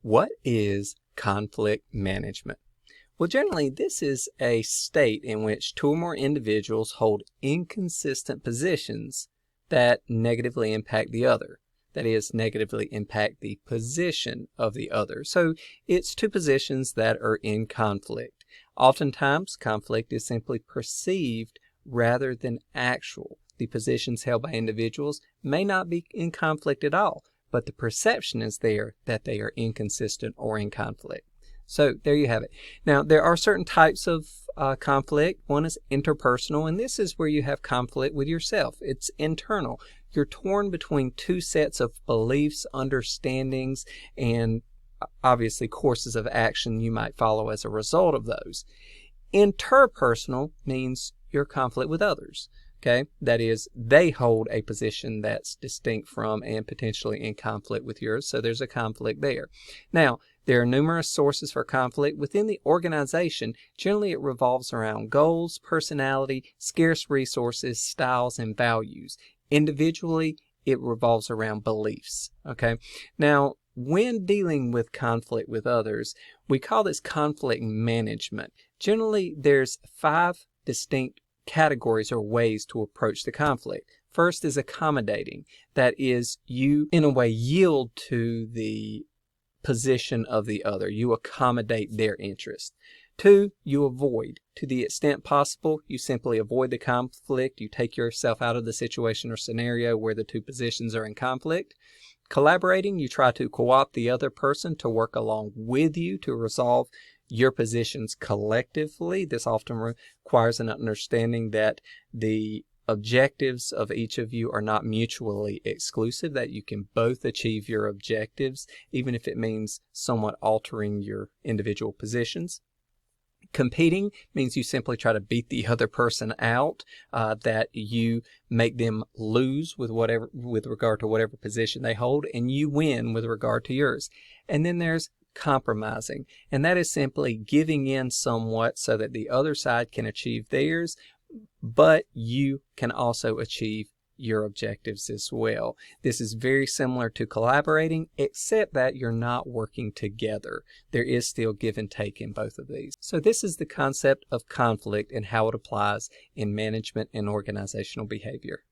What is conflict management? Well, generally, this is a state in which two or more individuals hold inconsistent positions that negatively impact the other. That is, negatively impact the position of the other. So it's two positions that are in conflict. Oftentimes, conflict is simply perceived rather than actual. The positions held by individuals may not be in conflict at all, but the perception is there that they are inconsistent or in conflict. So there you have it. Now, there are certain types of conflict. One is interpersonal, and this is where you have conflict with yourself. It's internal. You're torn between two sets of beliefs, understandings, and obviously courses of action you might follow as a result of those. Interpersonal means your conflict with others. Okay, that is, they hold a position that's distinct from and potentially in conflict with yours, so there's a conflict there. Now, there are numerous sources for conflict within the organization. Generally, it revolves around goals, personality, scarce resources, styles, and values. Individually, it revolves around beliefs. Okay, now, when dealing with conflict with others, we call this conflict management. Generally, there's 5 distinct categories or ways to approach the conflict. First is accommodating. That is, you in a way yield to the position of the other. You accommodate their interest. 2, you avoid. To the extent possible, you simply avoid the conflict. You take yourself out of the situation or scenario where the two positions are in conflict. Collaborating, you try to co-opt the other person to work along with you to resolve your positions collectively. This often requires an understanding that the objectives of each of you are not mutually exclusive, that you can both achieve your objectives, even if it means somewhat altering your individual positions. Competing means you simply try to beat the other person out, that you make them lose with regard to whatever position they hold, and you win with regard to yours. And then there's compromising, and that is simply giving in somewhat so that the other side can achieve theirs, but you can also achieve your objectives as well. This is very similar to collaborating, except that you're not working together. There is still give and take in both of these. So this is the concept of conflict and how it applies in management and organizational behavior.